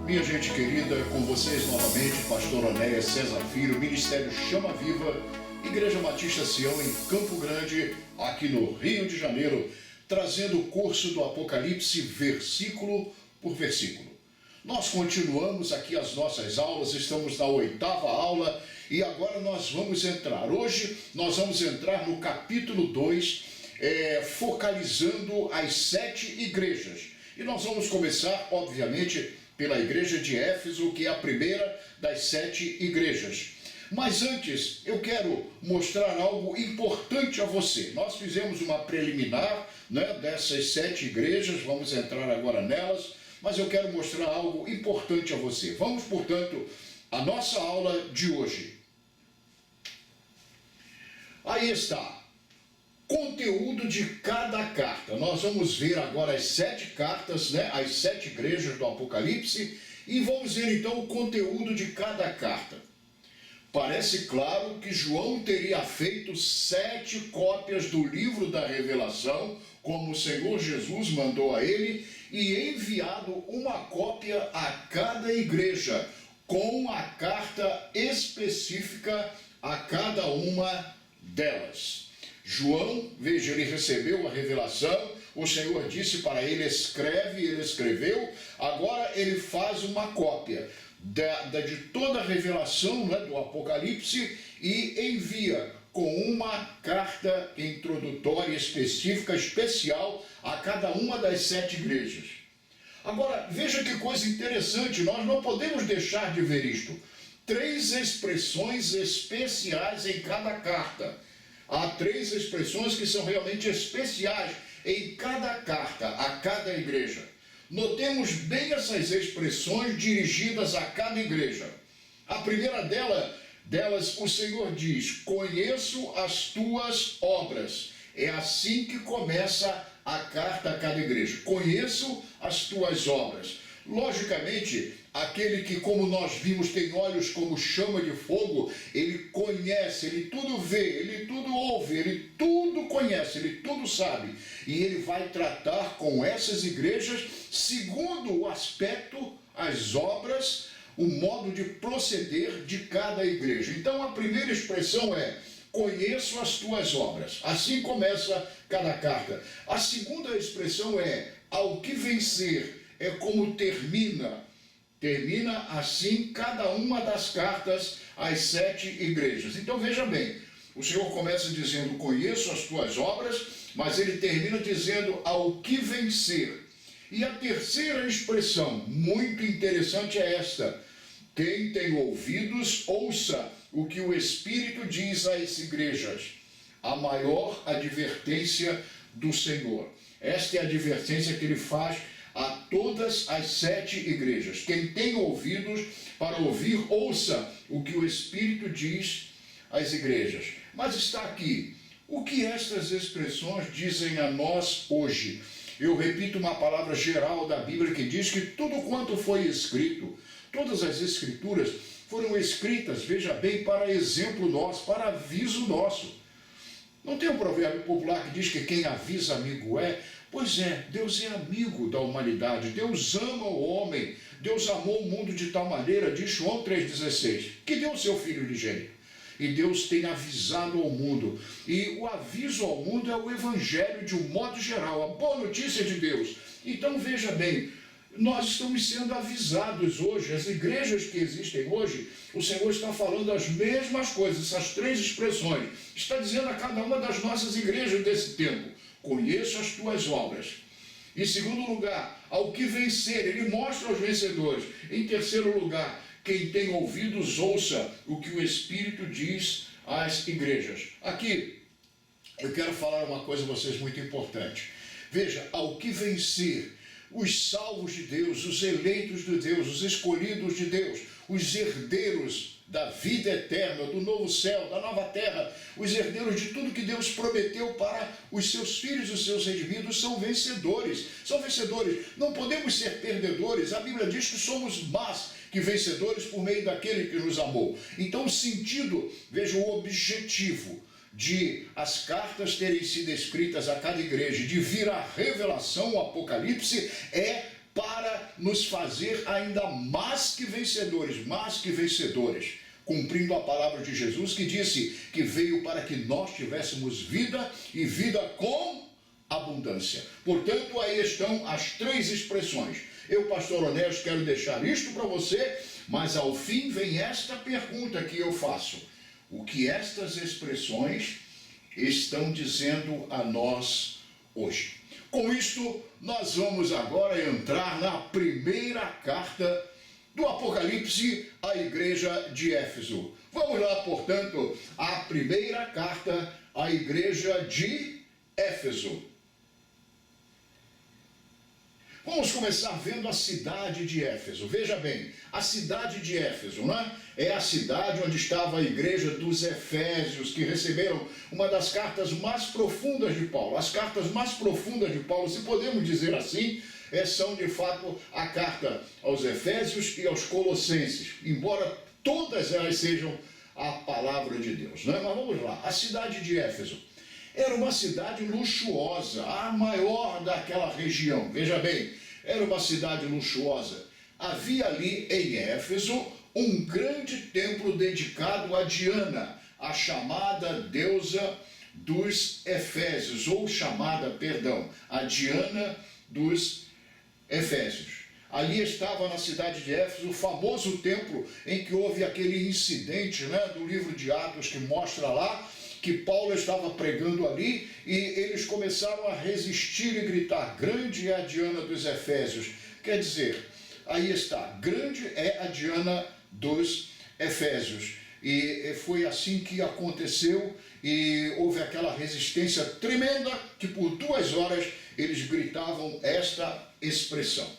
Minha gente querida, com vocês novamente, Pastor Onéas César Filho, Ministério Chama Viva, Igreja Batista Sião em Campo Grande, aqui no Rio de Janeiro, trazendo o curso do Apocalipse versículo por versículo. Nós continuamos aqui as nossas aulas, estamos na 8ª aula e agora nós vamos entrar. Hoje nós vamos entrar no capítulo 2, focalizando as 7 igrejas. E nós vamos começar, obviamente, pela igreja de Éfeso, que é a primeira das 7 igrejas. Mas antes, eu quero mostrar algo importante a você. Nós fizemos uma preliminar, dessas 7 igrejas, vamos entrar agora nelas, mas eu quero mostrar algo importante a você. Vamos, portanto, à nossa aula de hoje. Aí está. Conteúdo de cada carta. Nós vamos ver agora as 7 cartas, as 7 igrejas do Apocalipse, e vamos ver então o conteúdo de cada carta. Parece claro que João teria feito 7 cópias do livro da Revelação, como o Senhor Jesus mandou a ele, e enviado uma cópia a cada igreja, com a carta específica a cada uma delas. João, veja, ele recebeu a revelação, o Senhor disse para ele, escreve, ele escreveu, agora ele faz uma cópia de toda a revelação do Apocalipse e envia com uma carta introdutória específica, especial, a cada uma das 7 igrejas. Agora, veja que coisa interessante, nós não podemos deixar de ver isto. 3 expressões especiais em cada carta. Há 3 expressões que são realmente especiais em cada carta, a cada igreja. Notemos bem essas expressões dirigidas a cada igreja. A primeira delas, o Senhor diz, conheço as tuas obras. É assim que começa a carta a cada igreja. Conheço as tuas obras. Logicamente, aquele que, como nós vimos, tem olhos como chama de fogo, ele conhece, ele tudo vê, ele tudo ouve, ele tudo conhece, ele tudo sabe. E ele vai tratar com essas igrejas segundo o aspecto, as obras, o modo de proceder de cada igreja. Então, a primeira expressão é, conheço as tuas obras. Assim começa cada carta. A segunda expressão é, ao que vencer. É como termina assim cada uma das cartas às 7 igrejas. Então veja bem, o Senhor começa dizendo, conheço as tuas obras, mas ele termina dizendo, ao que vencer. E a terceira expressão, muito interessante, é esta, quem tem ouvidos, ouça o que o Espírito diz às igrejas. A maior advertência do Senhor. Esta é a advertência que ele faz a todas as 7 igrejas. Quem tem ouvidos para ouvir, ouça o que o Espírito diz às igrejas. Mas está aqui, o que estas expressões dizem a nós hoje? Eu repito uma palavra geral da Bíblia que diz que tudo quanto foi escrito, todas as escrituras foram escritas, veja bem, para exemplo nosso, para aviso nosso. Não tem um provérbio popular que diz que quem avisa amigo é? Pois é, Deus é amigo da humanidade, Deus ama o homem, Deus amou o mundo de tal maneira, diz João 3,16, que deu o seu Filho unigênito. E Deus tem avisado ao mundo. E o aviso ao mundo é o Evangelho de um modo geral, a boa notícia de Deus. Então veja bem, nós estamos sendo avisados hoje, as igrejas que existem hoje, o Senhor está falando as mesmas coisas, essas 3 expressões. Está dizendo a cada uma das nossas igrejas desse tempo, conheço as tuas obras. Em segundo lugar, ao que vencer, ele mostra aos vencedores. Em terceiro lugar, quem tem ouvidos, ouça o que o Espírito diz às igrejas. Aqui, eu quero falar uma coisa a vocês muito importante. Veja, ao que vencer, os salvos de Deus, os eleitos de Deus, os escolhidos de Deus, os herdeiros da vida eterna, do novo céu, da nova terra, os herdeiros de tudo que Deus prometeu para os seus filhos, os seus redimidos, são vencedores. São vencedores. Não podemos ser perdedores. A Bíblia diz que somos mais que vencedores por meio daquele que nos amou. Então o sentido, veja, o objetivo de as cartas terem sido escritas a cada igreja, de vir a revelação, o Apocalipse, é para nos fazer ainda mais que vencedores, cumprindo a palavra de Jesus que disse que veio para que nós tivéssemos vida e vida com abundância. Portanto, aí estão as três expressões. Eu, pastor Onésio, quero deixar isto para você, mas ao fim vem esta pergunta que eu faço: o que estas expressões estão dizendo a nós hoje? Com isto, nós vamos agora entrar na primeira carta do Apocalipse à igreja de Éfeso. Vamos lá, portanto, a primeira carta à igreja de Éfeso. Vamos começar vendo a cidade de Éfeso. Veja bem, a cidade de Éfeso, né? É a cidade onde estava a igreja dos Efésios, que receberam uma das cartas mais profundas de Paulo. As cartas mais profundas de Paulo, se podemos dizer assim, são de fato a carta aos Efésios e aos Colossenses, embora todas elas sejam a palavra de Deus, né? Mas vamos lá, a cidade de Éfeso era uma cidade luxuosa, a maior daquela região. Veja bem, era uma cidade luxuosa. Havia ali em Éfeso um grande templo dedicado a Diana, a chamada deusa dos Efésios, ou a Diana dos Efésios. Ali estava na cidade de Éfeso o famoso templo em que houve aquele incidente, né, do livro de Atos, que mostra lá que Paulo estava pregando ali e eles começaram a resistir e gritar: grande é a Diana dos Efésios. Quer dizer, aí está, grande é a Diana dos Efésios. E foi assim que aconteceu e houve aquela resistência tremenda que por 2 horas eles gritavam esta expressão.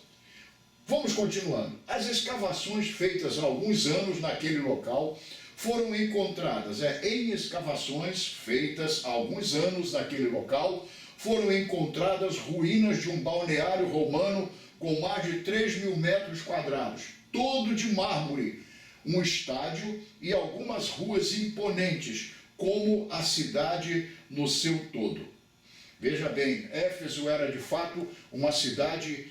Vamos continuando. As escavações feitas há alguns anos naquele local foram encontradas, em escavações feitas há alguns anos naquele local, foram encontradas ruínas de um balneário romano com mais de 3.000 metros quadrados, todo de mármore, um estádio e algumas ruas imponentes, como a cidade no seu todo. Veja bem, Éfeso era de fato uma cidade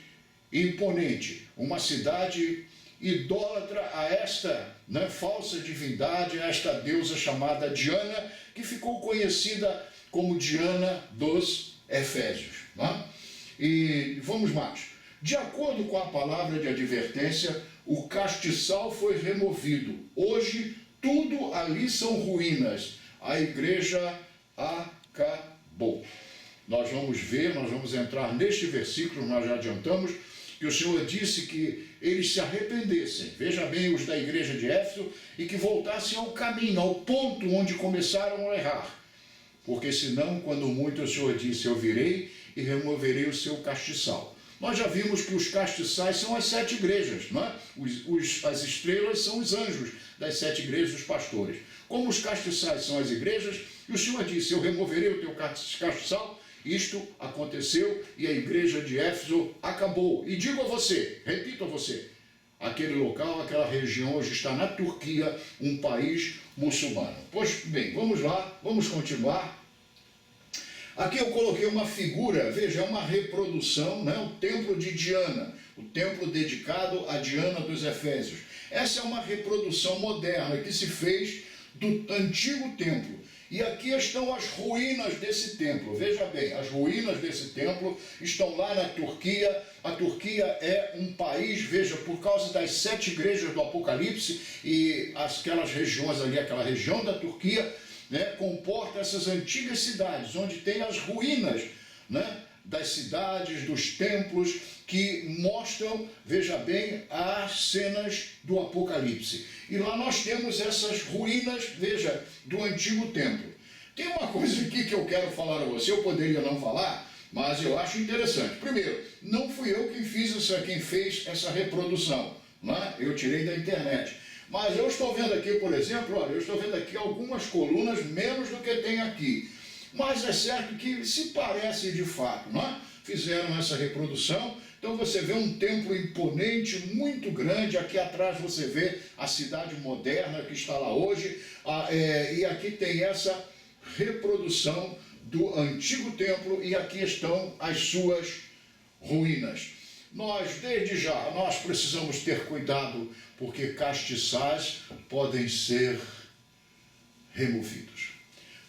imponente, uma cidade idólatra a esta, né, falsa divindade, a esta deusa chamada Diana, que ficou conhecida como Diana dos Efésios. Né? E vamos mais. De acordo com a palavra de advertência, o castiçal foi removido. Hoje, tudo ali são ruínas. A igreja acabou. Nós vamos ver, nós vamos entrar neste versículo, nós já adiantamos, que o Senhor disse que eles se arrependessem, veja bem, os da igreja de Éfeso, e que voltassem ao caminho, ao ponto onde começaram a errar. Porque senão, quando muito, o Senhor disse: eu virei e removerei o seu castiçal. Nós já vimos que os castiçais são as 7 igrejas, não é? As estrelas são os anjos das 7 igrejas dos pastores. Como os castiçais são as igrejas, e o Senhor disse: eu removerei o teu castiçal. Isto aconteceu e a igreja de Éfeso acabou. E digo a você, repito a você, aquele local, aquela região hoje está na Turquia, um país muçulmano. Pois bem, vamos lá, vamos continuar. Aqui eu coloquei uma figura, veja, é uma reprodução, né? O templo de Diana, o templo dedicado a Diana dos Efésios. Essa é uma reprodução moderna que se fez do antigo templo. E aqui estão as ruínas desse templo. Veja bem, as ruínas desse templo estão lá na Turquia. A Turquia é um país, veja, por causa das 7 igrejas do Apocalipse e aquelas regiões ali, aquela região da Turquia, né, comporta essas antigas cidades, onde tem as ruínas, né, das cidades, dos templos, que mostram, veja bem, as cenas do Apocalipse. E lá nós temos essas ruínas, veja, do antigo templo. Tem uma coisa aqui que eu quero falar a você, eu poderia não falar, mas eu acho interessante. Primeiro, não fui eu quem fez essa reprodução, né? Eu tirei da internet. Mas eu estou vendo aqui, por exemplo, olha, eu estou vendo aqui algumas colunas menos do que tem aqui. Mas é certo que se parece de fato, não é? Fizeram essa reprodução. Então você vê um templo imponente, muito grande. Aqui atrás você vê a cidade moderna que está lá hoje. E aqui tem essa reprodução do antigo templo e aqui estão as suas ruínas. desde já, nós precisamos ter cuidado, porque castiçais podem ser removidos.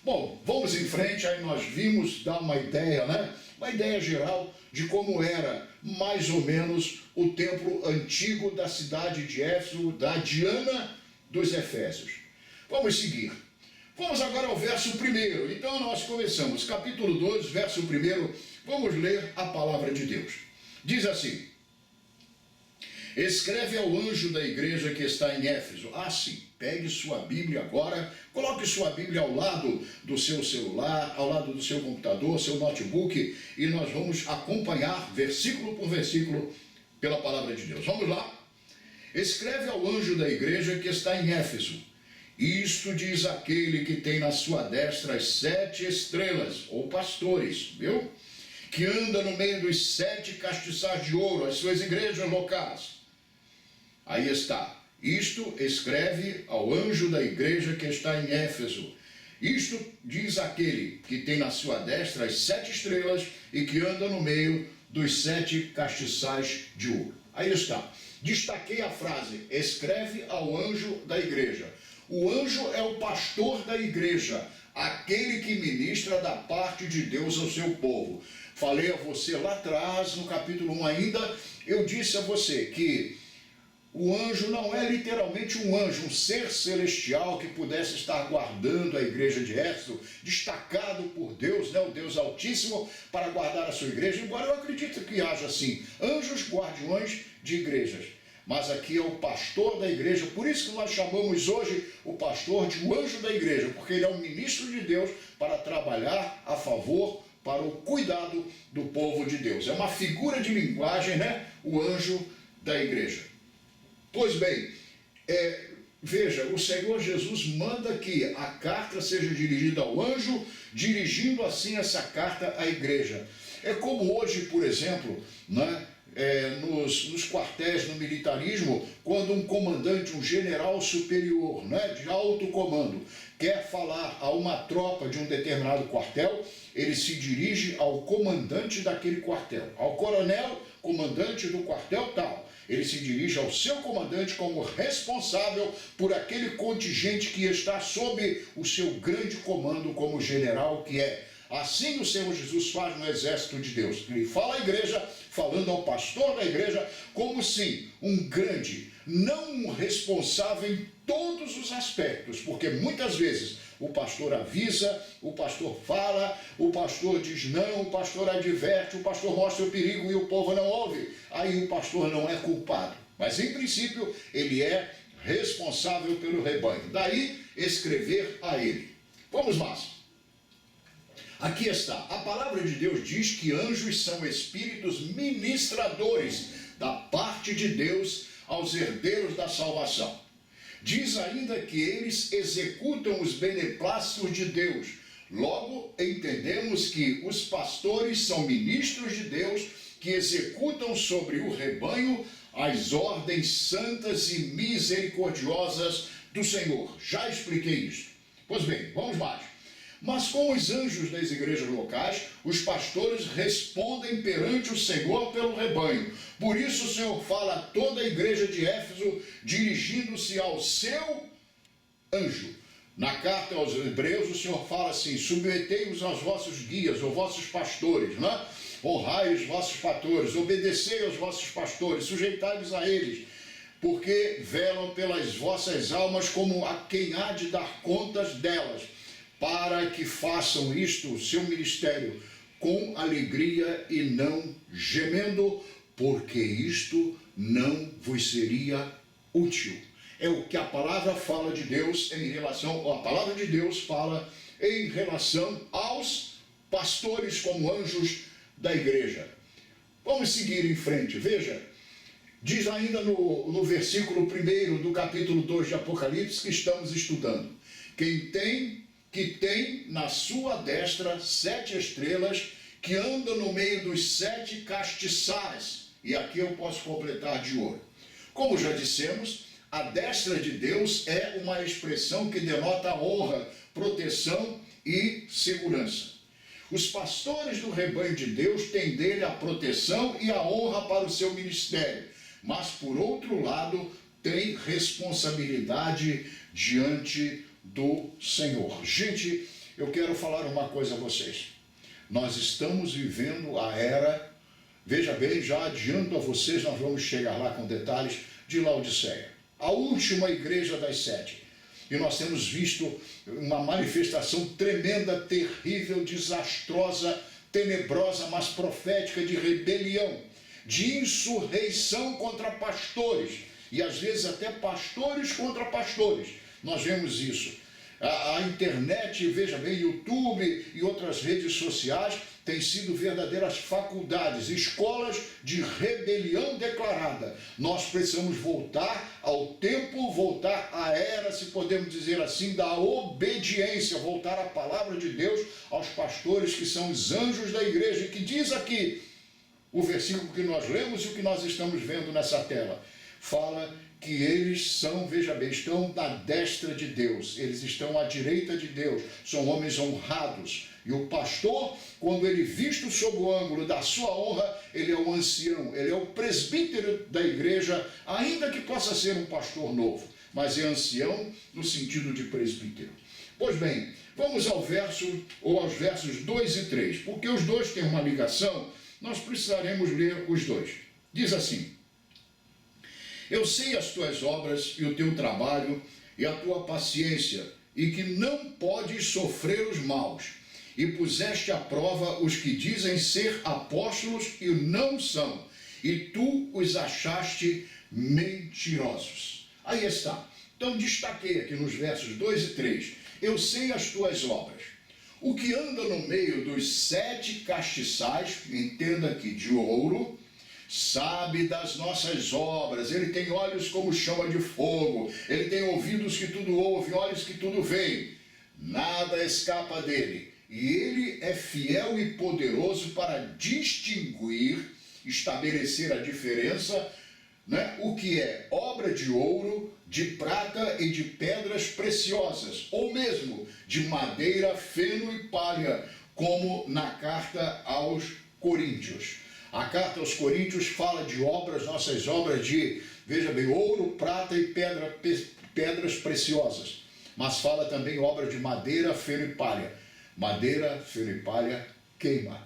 Bom, vamos em frente, aí nós vimos dar uma ideia, né? Uma ideia geral de como era mais ou menos o templo antigo da cidade de Éfeso, da Diana dos Efésios. Vamos seguir. Vamos agora ao verso 1. Então nós começamos, capítulo 2, verso 1. Vamos ler a palavra de Deus. Diz assim: escreve ao anjo da igreja que está em Éfeso. Sim, pegue sua Bíblia agora, coloque sua Bíblia ao lado do seu celular, ao lado do seu computador, seu notebook, e nós vamos acompanhar versículo por versículo pela palavra de Deus. Vamos lá? Escreve ao anjo da igreja que está em Éfeso. Isto diz aquele que tem na sua destra as 7 estrelas, ou pastores, viu? Que anda no meio dos 7 castiçais de ouro, as suas igrejas locais. Aí está. Isto escreve ao anjo da igreja que está em Éfeso. Isto diz aquele que tem na sua destra as 7 estrelas e que anda no meio dos 7 castiçais de ouro. Aí está. Destaquei a frase, escreve ao anjo da igreja. O anjo é o pastor da igreja, aquele que ministra da parte de Deus ao seu povo. Falei a você lá atrás, no capítulo 1 ainda, eu disse a você que o anjo não é literalmente um anjo, um ser celestial que pudesse estar guardando a igreja de Éfeso, destacado por Deus, né, o Deus Altíssimo, para guardar a sua igreja, embora eu acredite que haja, assim, anjos guardiões de igrejas. Mas aqui é o pastor da igreja, por isso que nós chamamos hoje o pastor de o anjo da igreja, porque ele é um ministro de Deus para trabalhar a favor, para o cuidado do povo de Deus. É uma figura de linguagem, né? O anjo da igreja. Pois bem, veja, o Senhor Jesus manda que a carta seja dirigida ao anjo, dirigindo assim essa carta à igreja. É como hoje, por exemplo, né? Nos quartéis, no militarismo, quando um comandante, um general superior, né, de alto comando, quer falar a uma tropa de um determinado quartel, ele se dirige ao comandante daquele quartel, ao coronel, comandante do quartel tal. Ele se dirige ao seu comandante como responsável por aquele contingente que está sob o seu grande comando como general que é. Assim o Senhor Jesus faz no exército de Deus. Ele fala à igreja, falando ao pastor da igreja, como se um grande, não um responsável em todos os aspectos, porque muitas vezes o pastor avisa, o pastor fala, o pastor diz não, o pastor adverte, o pastor mostra o perigo e o povo não ouve. Aí o pastor não é culpado. Mas em princípio ele é responsável pelo rebanho. Daí escrever a ele. Vamos mais. Aqui está, a palavra de Deus diz que anjos são espíritos ministradores da parte de Deus aos herdeiros da salvação. Diz ainda que eles executam os beneplácitos de Deus. Logo, entendemos que os pastores são ministros de Deus que executam sobre o rebanho as ordens santas e misericordiosas do Senhor. Já expliquei isso. Pois bem, vamos mais. Mas com os anjos das igrejas locais, os pastores respondem perante o Senhor pelo rebanho. Por isso o Senhor fala a toda a igreja de Éfeso, dirigindo-se ao seu anjo. Na carta aos Hebreus, o Senhor fala assim, submetei-vos aos vossos guias, aos vossos pastores, né? Honrai os vossos pastores, obedecei aos vossos pastores, sujeitai-vos a eles, porque velam pelas vossas almas como a quem há de dar contas delas, para que façam isto, o seu ministério, com alegria e não gemendo, porque isto não vos seria útil. É o que a palavra fala de Deus em relação, a palavra de Deus fala em relação aos pastores como anjos da igreja. Vamos seguir em frente, veja. Diz ainda no versículo 1 do capítulo 2 de Apocalipse que estamos estudando. Que tem na sua destra 7 estrelas, que andam no meio dos 7 castiçais. E aqui eu posso completar de ouro. Como já dissemos, a destra de Deus é uma expressão que denota honra, proteção e segurança. Os pastores do rebanho de Deus têm dele a proteção e a honra para o seu ministério, mas, por outro lado, tem responsabilidade diante do Senhor. Gente, eu quero falar uma coisa a vocês. Nós estamos vivendo a era, veja bem, já adianto a vocês, nós vamos chegar lá com detalhes, de Laodiceia, a última igreja das 7. E nós temos visto uma manifestação tremenda, terrível, desastrosa, tenebrosa, mas profética de rebelião, de insurreição contra pastores, e às vezes até pastores contra pastores. Nós vemos isso. A internet, veja bem, YouTube e outras redes sociais têm sido verdadeiras faculdades, escolas de rebelião declarada. Nós precisamos voltar ao tempo, voltar à era, se podemos dizer assim, da obediência, voltar à palavra de Deus, aos pastores que são os anjos da igreja, que diz aqui, o versículo que nós lemos e o que nós estamos vendo nessa tela, fala que eles são, veja bem, estão na destra de Deus, eles estão à direita de Deus, são homens honrados. E o pastor, quando ele visto sob o ângulo da sua honra, ele é o ancião, ele é o presbítero da igreja, ainda que possa ser um pastor novo, mas é ancião no sentido de presbítero. Pois bem, vamos ao verso, ou aos versos 2 e 3, porque os dois têm uma ligação, nós precisaremos ler os dois. Diz assim: eu sei as tuas obras e o teu trabalho e a tua paciência, e que não podes sofrer os maus, e puseste à prova os que dizem ser apóstolos e não são, e tu os achaste mentirosos. Aí está. Então destaquei aqui nos versos 2 e 3, eu sei as tuas obras. O que anda no meio dos 7 castiçais, entenda aqui, de ouro, sabe das nossas obras, ele tem olhos como chama de fogo, ele tem ouvidos que tudo ouve, olhos que tudo veem, nada escapa dele, e ele é fiel e poderoso para distinguir, estabelecer a diferença, né, o que é obra de ouro, de prata e de pedras preciosas, ou mesmo de madeira, feno e palha, como na carta aos Coríntios. A carta aos Coríntios fala de obras, nossas obras de, veja bem, ouro, prata e pedras preciosas. Mas fala também obra de madeira, feno e palha. Madeira, feno e palha queima.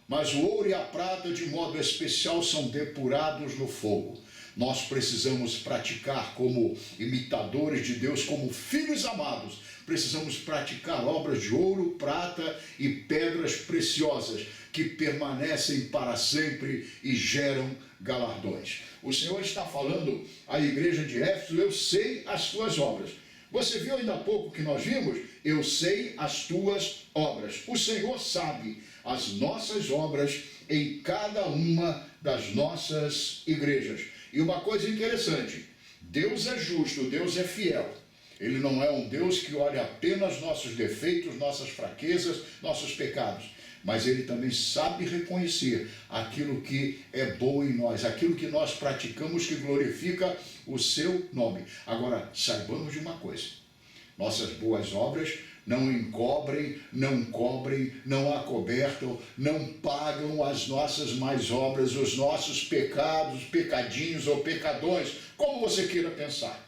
Mas o ouro e a prata, de modo especial, são depurados no fogo. Nós precisamos praticar como imitadores de Deus, como filhos amados. Precisamos praticar obras de ouro, prata e pedras preciosas, que permanecem para sempre e geram galardões. O Senhor está falando à igreja de Éfeso, eu sei as tuas obras. Você viu ainda há pouco que nós vimos? Eu sei as tuas obras. O Senhor sabe as nossas obras em cada uma das nossas igrejas. E uma coisa interessante, Deus é justo, Deus é fiel. Ele não é um Deus que olha apenas nossos defeitos, nossas fraquezas, nossos pecados. Mas ele também sabe reconhecer aquilo que é bom em nós, aquilo que nós praticamos que glorifica o seu nome. Agora, saibamos de uma coisa, nossas boas obras não encobrem, não cobrem, não acobertam, não pagam as nossas más obras, os nossos pecados, pecadinhos ou pecadões, como você queira pensar.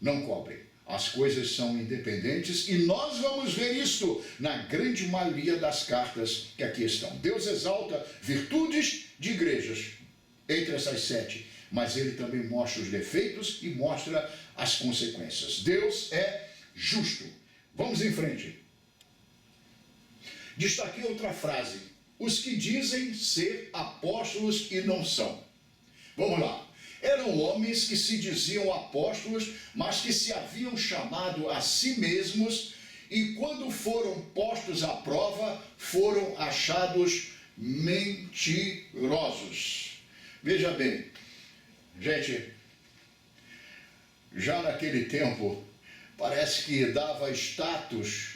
Não cobrem. As coisas são independentes e nós vamos ver isto na grande maioria das cartas que aqui estão. Deus exalta virtudes de igrejas entre essas 7, mas ele também mostra os defeitos e mostra as consequências. Deus é justo. Vamos em frente. Destaquei outra frase. Os que dizem ser apóstolos e não são. Vamos lá. Eram homens que se diziam apóstolos, mas que se haviam chamado a si mesmos e quando foram postos à prova, foram achados mentirosos. Veja bem, gente, já naquele tempo, parece que dava status,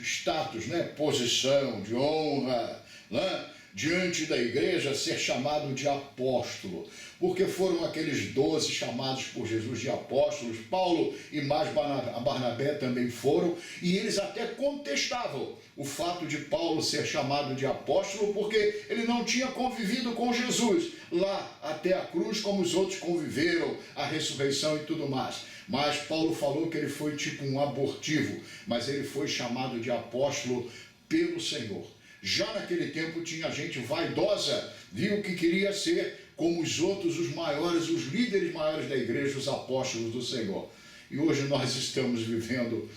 né? Posição de honra, né? diante da igreja ser chamado de apóstolo, porque foram aqueles 12 chamados por Jesus de apóstolos. Paulo e mais Barnabé também foram, e eles até contestavam o fato de Paulo ser chamado de apóstolo, porque ele não tinha convivido com Jesus lá até a cruz, como os outros conviveram, a ressurreição e tudo mais. Mas Paulo falou que ele foi tipo um abortivo, mas ele foi chamado de apóstolo pelo Senhor. Já naquele tempo tinha gente vaidosa, viu que queria ser como os outros, os maiores, os líderes maiores da igreja, os apóstolos do Senhor. E hoje nós estamos vivendo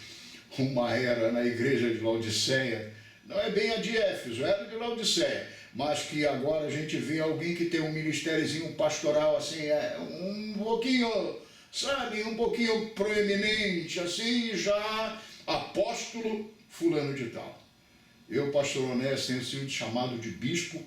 uma era na igreja de Laodiceia, não é bem a de Éfeso, é a de Laodiceia, mas que agora a gente vê alguém que tem um ministériozinho pastoral assim, um pouquinho, sabe, um pouquinho proeminente, assim, já apóstolo fulano de tal. Eu, pastor Onésio, tenho sido chamado de bispo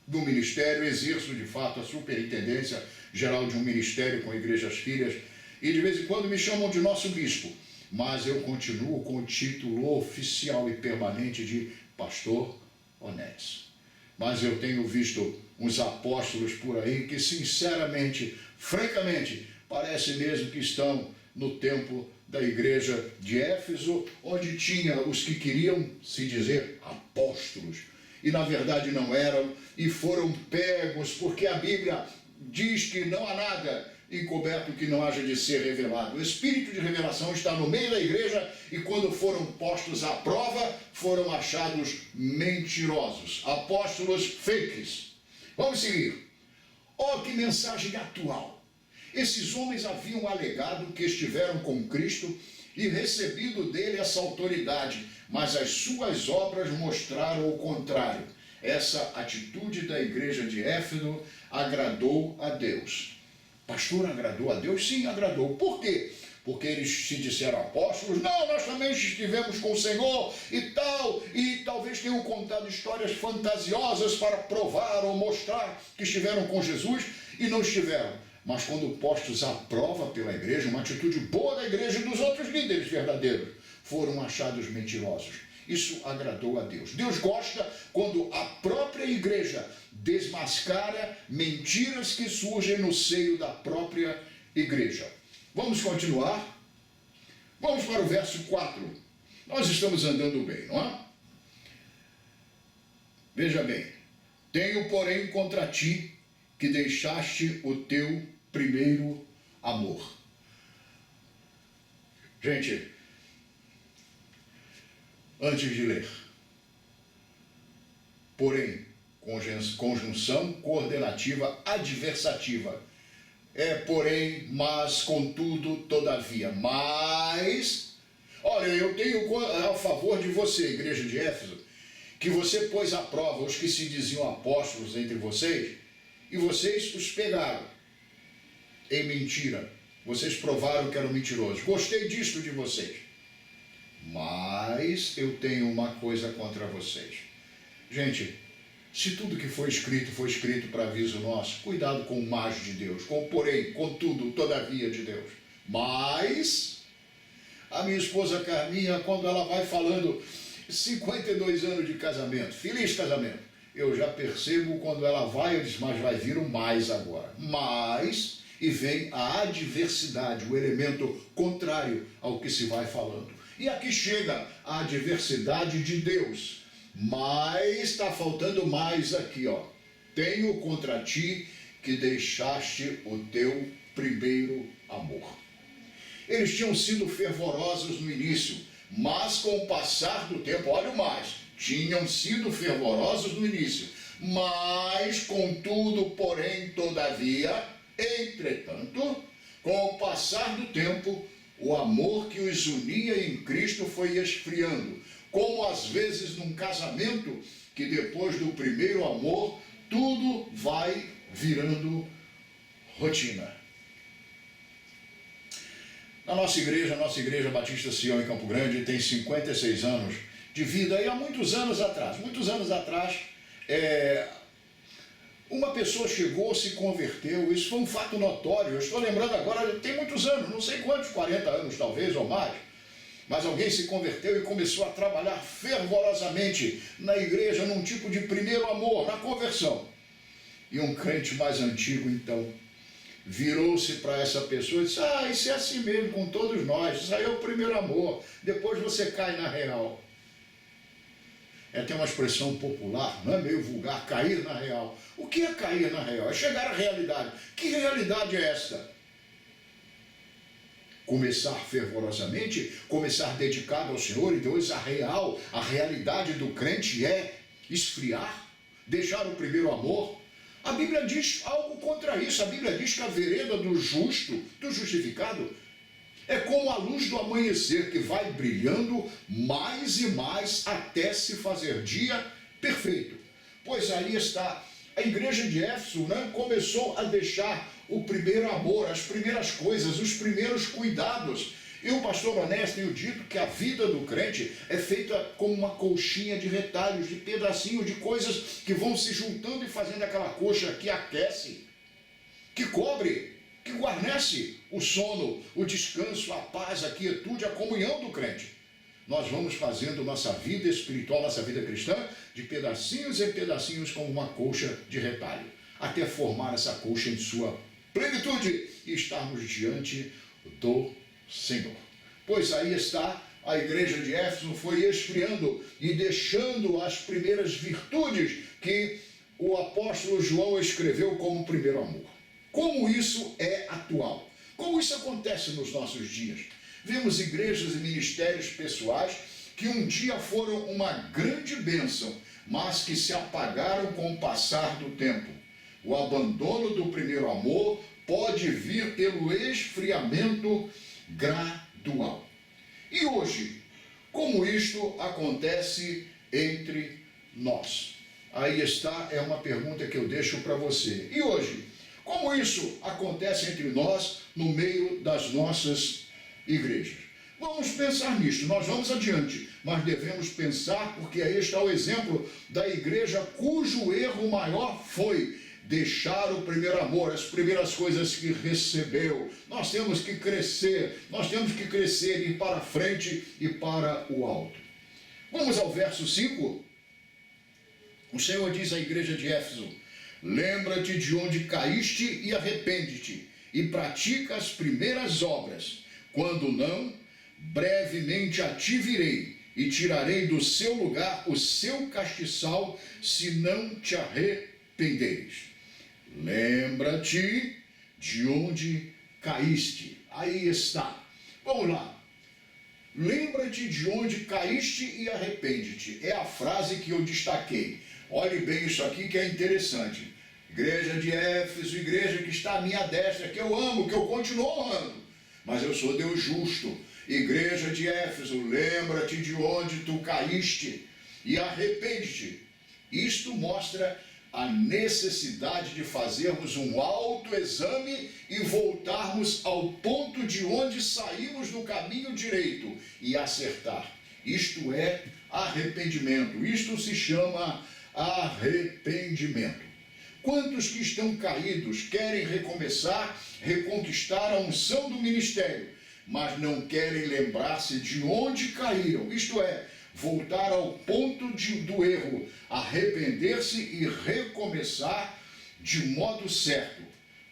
do ministério, exerço de fato a superintendência geral de um ministério com igrejas filhas, e de vez em quando me chamam de nosso bispo, mas eu continuo com o título oficial e permanente de pastor Onésio. Mas eu tenho visto uns apóstolos por aí que, sinceramente, francamente, parece mesmo que estão no tempo da igreja de Éfeso, onde tinha os que queriam se dizer apóstolos, e na verdade não eram, e foram pegos, porque a Bíblia diz que não há nada encoberto que não haja de ser revelado. O espírito de revelação está no meio da igreja, e quando foram postos à prova, foram achados mentirosos, apóstolos fakes. Vamos seguir. Oh, que mensagem atual! Esses homens haviam alegado que estiveram com Cristo e recebido dele essa autoridade, mas as suas obras mostraram o contrário. Essa atitude da igreja de Éfeso agradou a Deus. Pastor, agradou a Deus? Sim, agradou. Por quê? Porque eles se disseram apóstolos? Não, nós também estivemos com o Senhor e tal, e talvez tenham contado histórias fantasiosas para provar ou mostrar que estiveram com Jesus, e não estiveram. Mas quando postos à prova pela igreja, uma atitude boa da igreja e dos outros líderes verdadeiros, foram achados mentirosos. Isso agradou a Deus. Deus gosta quando a própria igreja desmascara mentiras que surgem no seio da própria igreja. Vamos continuar? Vamos para o verso 4. Nós estamos andando bem, não é? Veja bem. Tenho, porém, contra ti que deixaste o teu primeiro amor. Gente, antes de ler, porém, conjunção coordenativa adversativa. Porém, mas, contudo, todavia. Mas, olha, eu tenho a favor de você, igreja de Éfeso, que você pôs à prova os que se diziam apóstolos entre vocês, e vocês os pegaram em mentira. Vocês provaram que eram mentirosos. Gostei disto de vocês. Mas eu tenho uma coisa contra vocês. Gente, se tudo que foi escrito para aviso nosso, cuidado com o mas de Deus, com o porém, contudo, todavia de Deus. Mas a minha esposa Carminha, quando ela vai falando 52 anos de casamento, feliz casamento, eu já percebo quando ela vai, eu disse, mas vai vir o mais agora. Mas, e vem a adversidade, o elemento contrário ao que se vai falando. E aqui chega a adversidade de Deus. Mas está faltando mais aqui, ó. Tenho contra ti que deixaste o teu primeiro amor. Eles tinham sido fervorosos no início, mas com o passar do tempo, olha o mais, tinham sido fervorosos no início, mas contudo, porém, todavia, entretanto, com o passar do tempo, o amor que os unia em Cristo foi esfriando, como às vezes num casamento, que depois do primeiro amor, tudo vai virando rotina. A nossa igreja Batista Sião em Campo Grande, tem 56 anos de vida, e há muitos anos atrás, uma pessoa chegou, se converteu, isso foi um fato notório, eu estou lembrando agora, tem muitos anos, não sei quantos, 40 anos talvez ou mais, Mas alguém se converteu e começou a trabalhar fervorosamente na igreja, num tipo de primeiro amor, na conversão. E um crente mais antigo, então, virou-se para essa pessoa e disse: isso é assim mesmo com todos nós, isso aí é o primeiro amor, depois você cai na real. É até uma expressão popular, não é meio vulgar, cair na real. O que é cair na real? É chegar à realidade. Que realidade é esta? Começar fervorosamente, começar dedicado ao Senhor, e depois a realidade do crente é esfriar, deixar o primeiro amor. A Bíblia diz algo contra isso. A Bíblia diz que a vereda do justo, do justificado, é como a luz do amanhecer que vai brilhando mais e mais até se fazer dia perfeito. Pois aí está, a igreja de Éfeso, né, começou a deixar o primeiro amor, as primeiras coisas, os primeiros cuidados. E o pastor Onésio tem dito que a vida do crente é feita como uma colchinha de retalhos, de pedacinhos, de coisas que vão se juntando e fazendo aquela coxa que aquece, que cobre, que guarnece o sono, o descanso, a paz, a quietude, a comunhão do crente. Nós vamos fazendo nossa vida espiritual, nossa vida cristã, de pedacinhos em pedacinhos, como uma colcha de retalho, até formar essa colcha em sua plenitude e estarmos diante do Senhor. Pois aí está, a igreja de Éfeso foi esfriando e deixando as primeiras virtudes que o apóstolo João escreveu como primeiro amor. Como isso é atual? Como isso acontece nos nossos dias? Vemos igrejas e ministérios pessoais que um dia foram uma grande bênção, mas que se apagaram com o passar do tempo. O abandono do primeiro amor pode vir pelo esfriamento gradual. E hoje, como isto acontece entre nós? Aí está, é uma pergunta que eu deixo para você. E hoje, como isso acontece entre nós no meio das nossas igrejas? Vamos pensar nisso, nós vamos adiante, mas devemos pensar, porque aí está o exemplo da igreja cujo erro maior foi deixar o primeiro amor, as primeiras coisas que recebeu. Nós temos que crescer, ir para frente e para o alto. Vamos ao verso 5. O Senhor diz à igreja de Éfeso: lembra-te de onde caíste e arrepende-te, e pratica as primeiras obras. Quando não, brevemente a ti virei, e tirarei do seu lugar o seu castiçal, se não te arrependeres. Lembra-te de onde caíste. Aí está. Vamos lá. Lembra-te de onde caíste e arrepende-te. É a frase que eu destaquei. Olhe bem isso aqui que é interessante. Igreja de Éfeso, igreja que está à minha destra, que eu amo, que eu continuo honrando. Mas eu sou Deus justo. Igreja de Éfeso, lembra-te de onde tu caíste e arrepende-te. Isto mostra a necessidade de fazermos um autoexame e voltarmos ao ponto de onde saímos do caminho direito e acertar. Isto é arrependimento. Isto se chama arrependimento. Quantos que estão caídos querem recomeçar, reconquistar a unção do ministério, mas não querem lembrar-se de onde caíram? Isto é, voltar ao ponto do erro, arrepender-se e recomeçar de modo certo.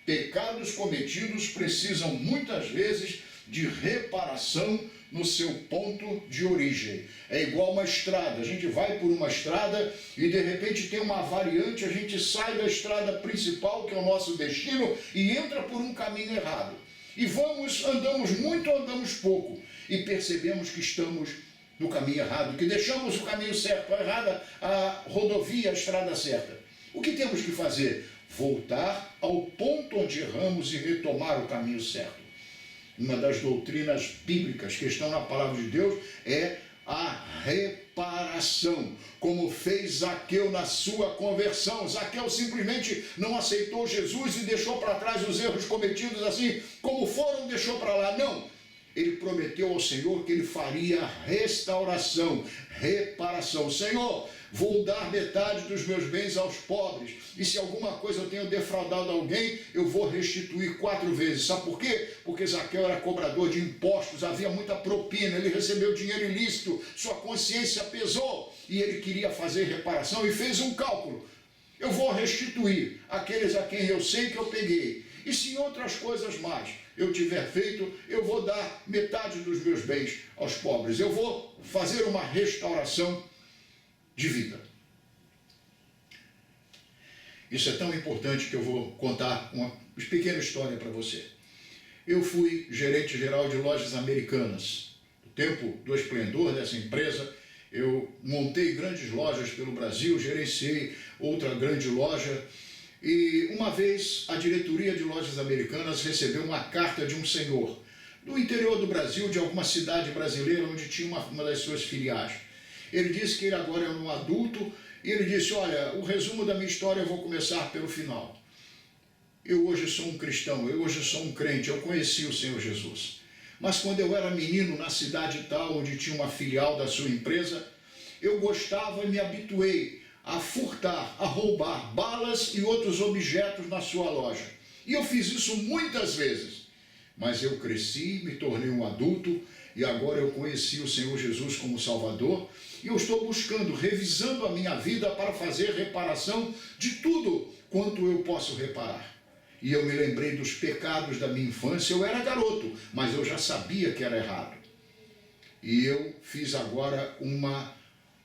Pecados cometidos precisam muitas vezes de reparação no seu ponto de origem. É igual uma estrada, a gente vai por uma estrada e de repente tem uma variante, a gente sai da estrada principal, que é o nosso destino, e entra por um caminho errado. E andamos muito ou andamos pouco, e percebemos que estamos no caminho errado, que deixamos o caminho certo, a rodovia, a estrada certa. O que temos que fazer? Voltar ao ponto onde erramos e retomar o caminho certo. Uma das doutrinas bíblicas que estão na palavra de Deus é a reparação, como fez Zaqueu na sua conversão. Zaqueu simplesmente não aceitou Jesus e deixou para trás os erros cometidos assim, como foram, deixou para lá. Não. Ele prometeu ao Senhor que ele faria restauração, reparação. Senhor, vou dar metade dos meus bens aos pobres, e se alguma coisa eu tenho defraudado alguém, eu vou restituir 4 vezes. Sabe por quê? Porque Zaqueu era cobrador de impostos, havia muita propina, ele recebeu dinheiro ilícito, sua consciência pesou, e ele queria fazer reparação e fez um cálculo. Eu vou restituir aqueles a quem eu sei que eu peguei. E se em outras coisas mais eu tiver feito, eu vou dar metade dos meus bens aos pobres. Eu vou fazer uma restauração de vida. Isso é tão importante que eu vou contar uma pequena história para você. Eu fui gerente geral de lojas americanas. No tempo do esplendor dessa empresa, eu montei grandes lojas pelo Brasil, gerenciei outra grande loja. E uma vez a diretoria de lojas americanas recebeu uma carta de um senhor do interior do Brasil, de alguma cidade brasileira onde tinha uma das suas filiais. Ele disse que ele agora é um adulto e ele disse: olha, o resumo da minha história eu vou começar pelo final. Eu hoje sou um cristão, eu hoje sou um crente, eu conheci o Senhor Jesus. Mas quando eu era menino na cidade tal, onde tinha uma filial da sua empresa, eu gostava e me habituei a furtar, a roubar balas e outros objetos na sua loja. E eu fiz isso muitas vezes. Mas eu cresci, me tornei um adulto e agora eu conheci o Senhor Jesus como Salvador e eu estou buscando, revisando a minha vida para fazer reparação de tudo quanto eu posso reparar. E eu me lembrei dos pecados da minha infância. Eu era garoto, mas eu já sabia que era errado. E eu fiz agora uma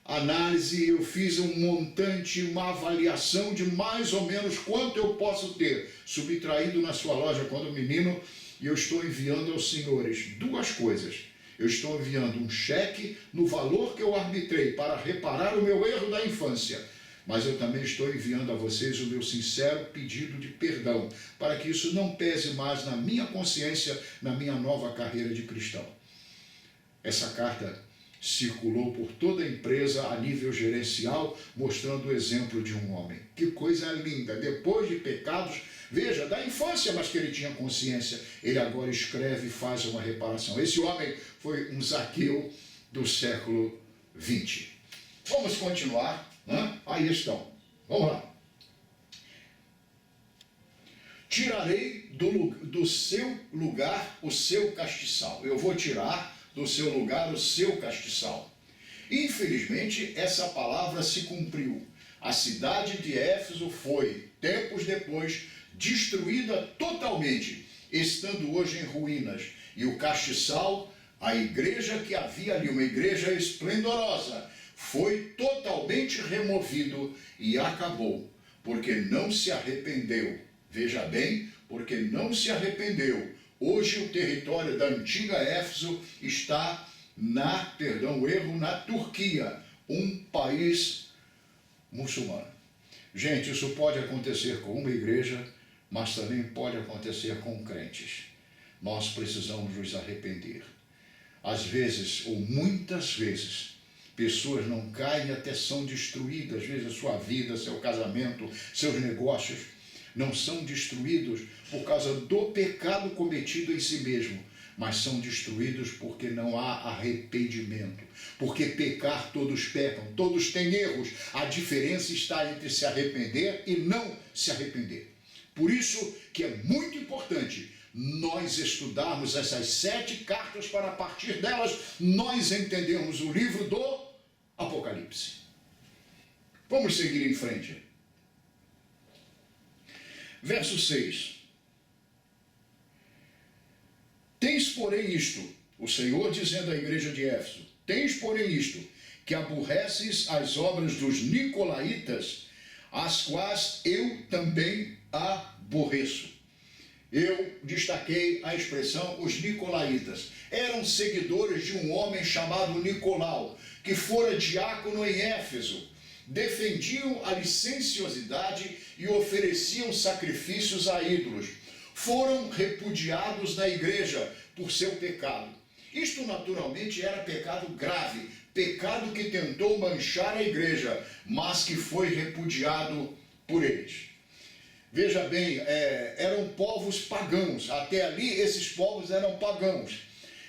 análise, eu fiz um montante, uma avaliação de mais ou menos quanto eu posso ter subtraído na sua loja quando menino, e eu estou enviando aos senhores 2 coisas. Eu estou enviando um cheque no valor que eu arbitrei para reparar o meu erro da infância, mas eu também estou enviando a vocês o meu sincero pedido de perdão, para que isso não pese mais na minha consciência, na minha nova carreira de cristão. Essa carta circulou por toda a empresa a nível gerencial, mostrando o exemplo de um homem. Que coisa linda! Depois de pecados, veja, da infância, mas que ele tinha consciência, ele agora escreve e faz uma reparação. Esse homem foi um Zaqueu do século XX. Vamos continuar, né? Aí estão. Vamos lá. Tirarei do seu lugar o seu castiçal. Eu vou tirar do seu lugar o seu castiçal. Infelizmente, essa palavra se cumpriu. A cidade de Éfeso foi, tempos depois, destruída totalmente, estando hoje em ruínas. E o castiçal, a igreja que havia ali, uma igreja esplendorosa, foi totalmente removido e acabou, porque não se arrependeu. Veja bem, porque não se arrependeu. Hoje o território da antiga Éfeso está na Turquia, um país muçulmano. Gente, isso pode acontecer com uma igreja, mas também pode acontecer com crentes. Nós precisamos nos arrepender. Às vezes, ou muitas vezes, pessoas não caem até são destruídas. Às vezes a sua vida, seu casamento, seus negócios não são destruídos por causa do pecado cometido em si mesmo, mas são destruídos porque não há arrependimento. Porque pecar todos pecam, todos têm erros. A diferença está entre se arrepender e não se arrepender. Por isso que é muito importante nós estudarmos essas 7 cartas para, a partir delas, nós entendermos o livro do Apocalipse. Vamos seguir em frente. Verso 6. Tens, porém, isto, o Senhor dizendo à igreja de Éfeso, tens, porém, isto, que aborreces as obras dos nicolaítas, as quais eu também aborreço. Eu destaquei a expressão os nicolaítas. Eram seguidores de um homem chamado Nicolau, que fora diácono em Éfeso. Defendiam a licenciosidade e ofereciam sacrifícios a ídolos. Foram repudiados da igreja por seu pecado. Isto naturalmente era pecado grave, pecado que tentou manchar a igreja, mas que foi repudiado por eles. Veja bem, eram povos pagãos, até ali esses povos eram pagãos.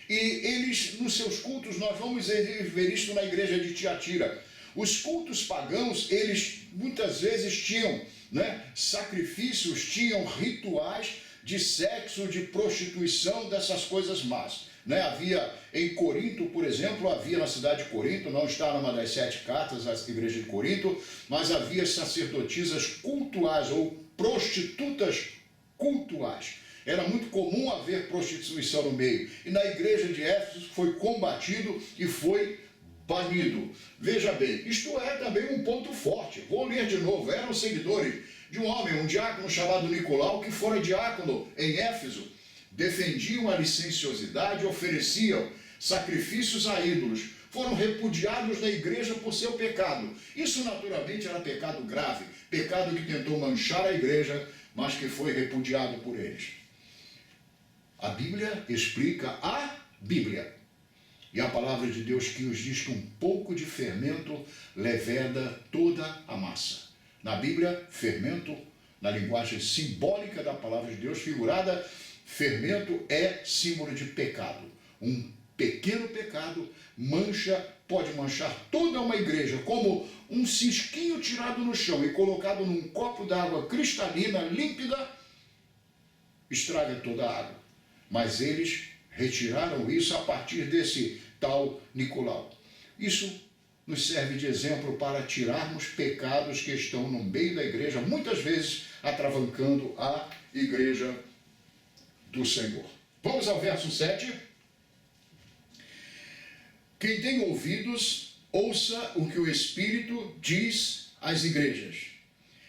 E eles, nos seus cultos, nós vamos ver isto na igreja de Tiatira. Os cultos pagãos, eles muitas vezes tinham, né, sacrifícios, tinham rituais de sexo, de prostituição, dessas coisas más. Né? Havia em Corinto, por exemplo, havia na cidade de Corinto, não está numa das 7 cartas, a igreja de Corinto, mas havia sacerdotisas cultuais ou prostitutas cultuais. Era muito comum haver prostituição no meio. E na igreja de Éfeso foi combatido e foi banido. Veja bem, isto é também um ponto forte. Vou ler de novo. Eram seguidores de um homem, um diácono chamado Nicolau, que fora diácono em Éfeso. Defendiam a licenciosidade, ofereciam sacrifícios a ídolos. Foram repudiados da igreja por seu pecado. Isso naturalmente era pecado grave, pecado que tentou manchar a igreja, mas que foi repudiado por eles. A Bíblia explica a Bíblia. E a palavra de Deus que nos diz que um pouco de fermento leveda toda a massa. Na Bíblia, fermento, na linguagem simbólica da palavra de Deus, figurada, fermento é símbolo de pecado. Um pequeno pecado pode manchar toda uma igreja, como um cisquinho tirado no chão e colocado num copo d'água cristalina, límpida, estraga toda a água. Mas eles retiraram isso a partir desse tal Nicolau. Isso nos serve de exemplo para tirarmos pecados que estão no meio da igreja, muitas vezes atravancando a igreja do Senhor. Vamos ao verso 7. Quem tem ouvidos, ouça o que o Espírito diz às igrejas.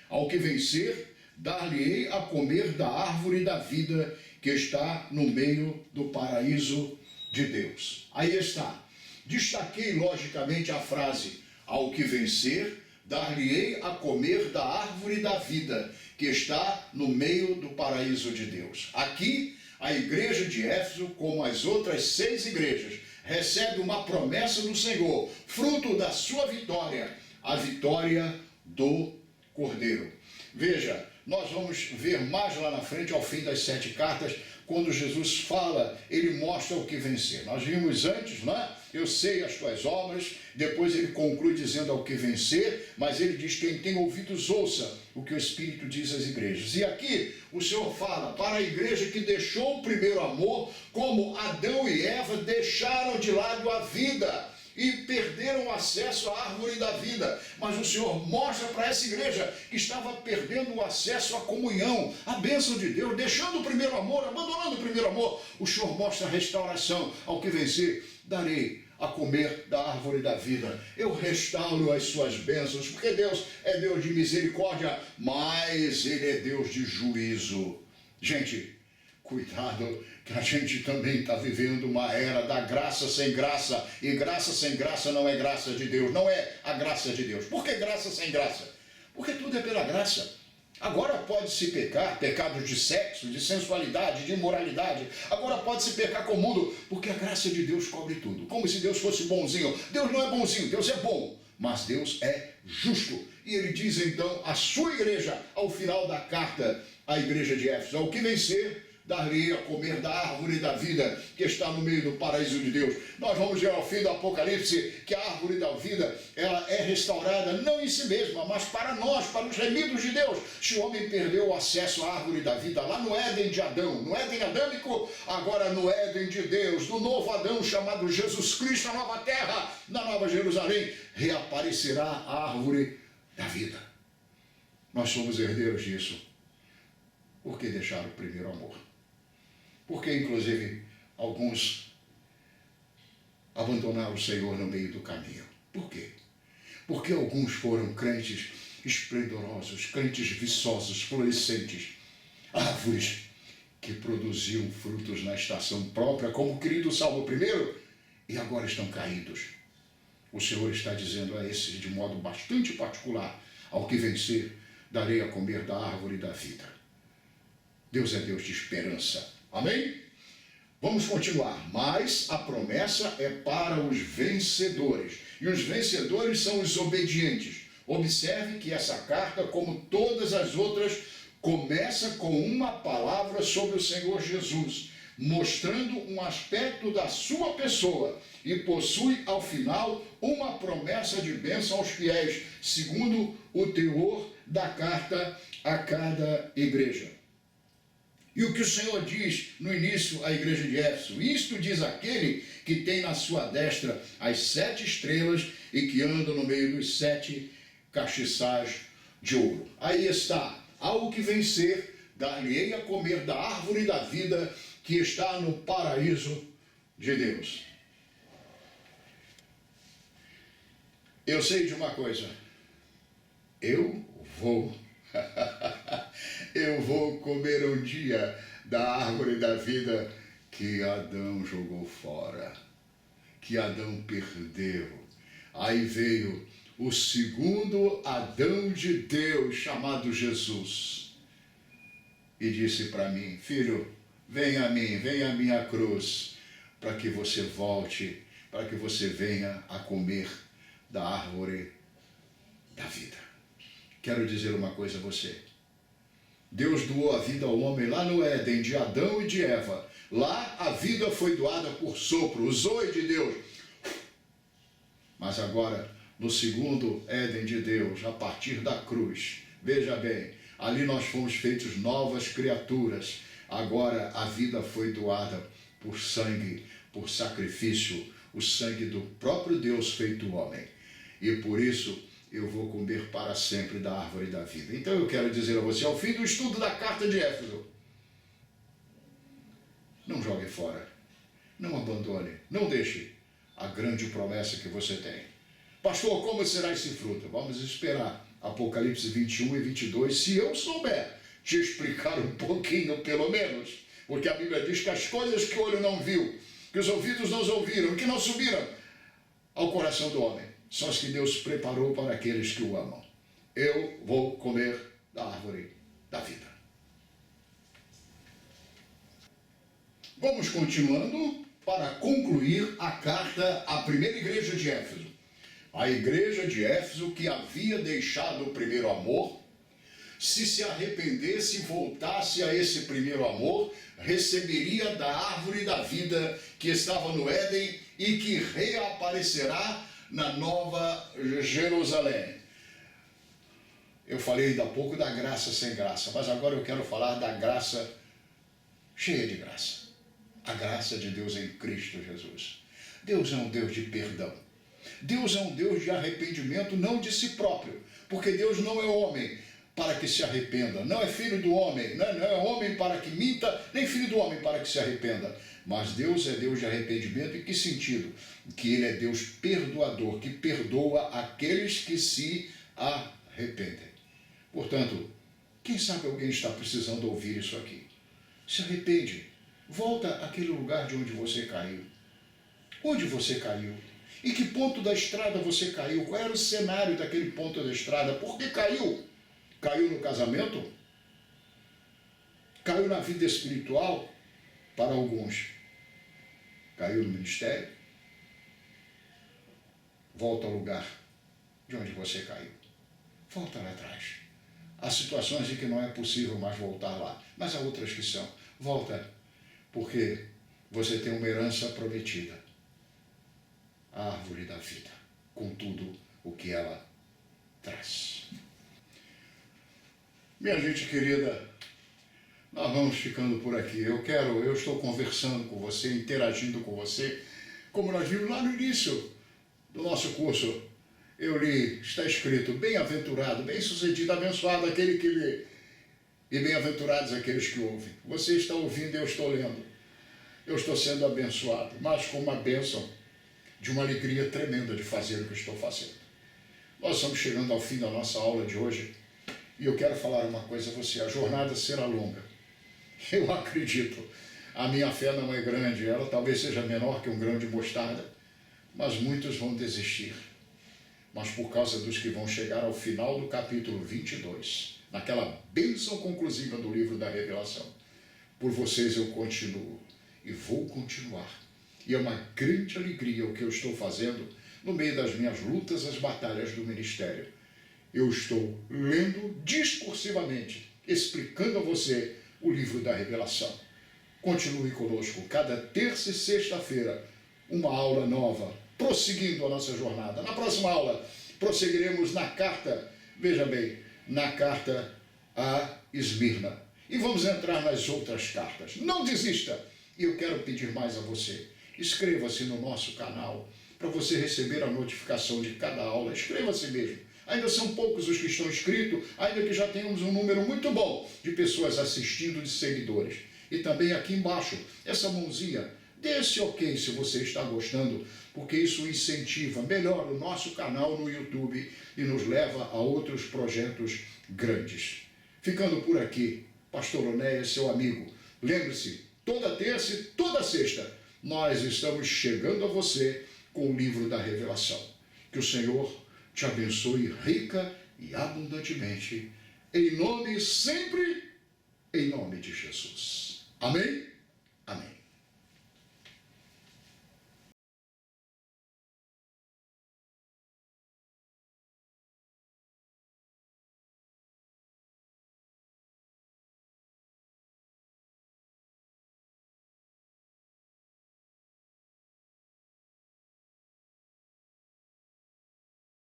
Ao que vencer, dar-lhe-ei a comer da árvore da vida que está no meio do paraíso de Deus. Aí está. Destaquei logicamente a frase, ao que vencer, dar-lhe-ei a comer da árvore da vida, que está no meio do paraíso de Deus. Aqui, a igreja de Éfeso, como as outras 6 igrejas, recebe uma promessa do Senhor, fruto da sua vitória, a vitória do Cordeiro. Veja, nós vamos ver mais lá na frente, ao fim das 7 cartas, quando Jesus fala, ele mostra o que vencer. Nós vimos antes, né? Eu sei as tuas obras, depois ele conclui dizendo ao que vencer, mas ele diz, quem tem ouvidos ouça o que o Espírito diz às igrejas. E aqui o Senhor fala para a igreja que deixou o primeiro amor, como Adão e Eva deixaram de lado a vida e perderam o acesso à árvore da vida. Mas o Senhor mostra para essa igreja que estava perdendo o acesso à comunhão, à bênção de Deus, deixando o primeiro amor, abandonando o primeiro amor. O Senhor mostra a restauração. Ao que vencer, darei a comer da árvore da vida. Eu restauro as suas bênçãos, porque Deus é Deus de misericórdia, mas Ele é Deus de juízo. Gente, cuidado, que a gente também está vivendo uma era da graça sem graça, e graça sem graça não é graça de Deus, não é a graça de Deus. Por que graça sem graça? Porque tudo é pela graça. Agora pode-se pecar, pecados de sexo, de sensualidade, de imoralidade. Agora pode-se pecar com o mundo, porque a graça de Deus cobre tudo. Como se Deus fosse bonzinho. Deus não é bonzinho, Deus é bom, mas Deus é justo. E ele diz então à sua igreja, ao final da carta à igreja de Éfeso, ao que vencer, dar-lhe a comer da árvore da vida que está no meio do paraíso de Deus. Nós vamos ver ao fim do Apocalipse que a árvore da vida, ela é restaurada não em si mesma, mas para nós, para os remidos de Deus. Se o homem perdeu o acesso à árvore da vida lá no Éden de Adão, no Éden adâmico, agora no Éden de Deus, no novo Adão chamado Jesus Cristo, na nova terra, na nova Jerusalém, reaparecerá a árvore da vida. Nós somos herdeiros disso. Por que deixar o primeiro amor? Porque, inclusive, alguns abandonaram o Senhor no meio do caminho. Por quê? Porque alguns foram crentes esplendorosos, crentes viçosos, florescentes, árvores que produziam frutos na estação própria, como o querido Salmo 1, e agora estão caídos. O Senhor está dizendo a esses, de modo bastante particular, ao que vencer, darei a comer da árvore da vida. Deus é Deus de esperança. Amém? Vamos continuar. Mas a promessa é para os vencedores. E os vencedores são os obedientes. Observe que essa carta, como todas as outras, começa com uma palavra sobre o Senhor Jesus. mostrando um aspecto da sua pessoa e possui, ao final, uma promessa de bênção aos fiéis, segundo o teor da carta a cada igreja. E o que o Senhor diz no início à igreja de Éfeso? Isto diz aquele que tem na sua destra as 7 estrelas e que anda no meio dos 7 castiçais de ouro. Aí está, ao que vencer, dar-lhe-ei a comer da árvore da vida que está no paraíso de Deus. Eu sei de uma coisa, eu vou comer um dia da árvore da vida que Adão jogou fora, que Adão perdeu. Aí veio o segundo Adão de Deus, chamado Jesus, e disse para mim: filho, venha a mim, venha a minha cruz, para que você volte, para que você venha a comer da árvore da vida. Quero dizer uma coisa a você. Deus doou a vida ao homem lá no Éden, de Adão e de Eva. Lá a vida foi doada por sopro, o zoe de Deus. Mas agora, no segundo Éden de Deus, a partir da cruz, veja bem, ali nós fomos feitos novas criaturas. Agora a vida foi doada por sangue, por sacrifício, o sangue do próprio Deus feito homem. E por isso eu vou comer para sempre da árvore da vida. Então eu quero dizer a você, ao fim do estudo da carta de Éfeso, não jogue fora, não abandone, não deixe a grande promessa que você tem. Pastor, como será esse fruto? Vamos esperar Apocalipse 21 e 22, se eu souber te explicar um pouquinho, pelo menos, porque a Bíblia diz que as coisas que o olho não viu, que os ouvidos não ouviram, que não subiram ao coração do homem, são as que Deus preparou para aqueles que o amam. Eu vou comer da árvore da vida. Vamos continuando para concluir a carta à primeira igreja de Éfeso. A igreja de Éfeso que havia deixado o primeiro amor, se arrependesse e voltasse a esse primeiro amor, receberia da árvore da vida que estava no Éden e que reaparecerá na Nova Jerusalém. Eu falei ainda há pouco da graça sem graça, mas agora eu quero falar da graça cheia de graça. A graça de Deus em Cristo Jesus. Deus é um Deus de perdão. Deus é um Deus de arrependimento, não de si próprio, porque Deus não é homem para que se arrependa, não é filho do homem, não é homem para que minta, nem filho do homem para que se arrependa. Mas Deus é Deus de arrependimento. Em que sentido? Que Ele é Deus perdoador, que perdoa aqueles que se arrependem. Portanto, quem sabe alguém está precisando ouvir isso aqui. Se arrepende, volta àquele lugar de onde você caiu. Onde você caiu? Em que ponto da estrada você caiu? Qual era o cenário daquele ponto da estrada? Por que caiu? Caiu no casamento? Caiu na vida espiritual? Para alguns. Caiu no ministério? Volta ao lugar de onde você caiu. Volta lá atrás. Há situações em que não é possível mais voltar lá, mas há outras que são. Volta, porque você tem uma herança prometida. A árvore da vida, com tudo o que ela traz. Minha gente querida, nós vamos ficando por aqui. Eu estou conversando com você, interagindo com você, como nós vimos lá no início do nosso curso. Eu li, está escrito, bem-aventurado, bem-sucedido, abençoado aquele que lê, e bem-aventurados aqueles que ouvem. Você está ouvindo, eu estou lendo. Eu estou sendo abençoado, mas com uma bênção de uma alegria tremenda de fazer o que estou fazendo. Nós estamos chegando ao fim da nossa aula de hoje, e eu quero falar uma coisa a você, a jornada será longa. Eu acredito, a minha fé não é grande, ela talvez seja menor que um grão de mostarda, mas muitos vão desistir. Mas por causa dos que vão chegar ao final do capítulo 22, naquela bênção conclusiva do livro da Revelação, por vocês eu continuo e vou continuar. E é uma grande alegria o que eu estou fazendo no meio das minhas lutas, as batalhas do ministério. Eu estou lendo discursivamente, explicando a você o livro da Revelação. Continue conosco, cada terça e sexta-feira, uma aula nova, prosseguindo a nossa jornada. Na próxima aula, prosseguiremos na carta, veja bem, na carta a Esmirna. E vamos entrar nas outras cartas. Não desista! E eu quero pedir mais a você. Inscreva-se no nosso canal para você receber a notificação de cada aula. Inscreva-se mesmo. Ainda são poucos os que estão inscritos, ainda que já tenhamos um número muito bom de pessoas assistindo, de seguidores. E também aqui embaixo, essa mãozinha, dê esse ok se você está gostando, porque isso incentiva, melhora o nosso canal no YouTube e nos leva a outros projetos grandes. Ficando por aqui, Pastor Onéas, seu amigo. Lembre-se, toda terça e toda sexta, nós estamos chegando a você com o livro da Revelação. Que o Senhor te abençoe rica e abundantemente, em nome sempre, em nome de Jesus. Amém? Amém.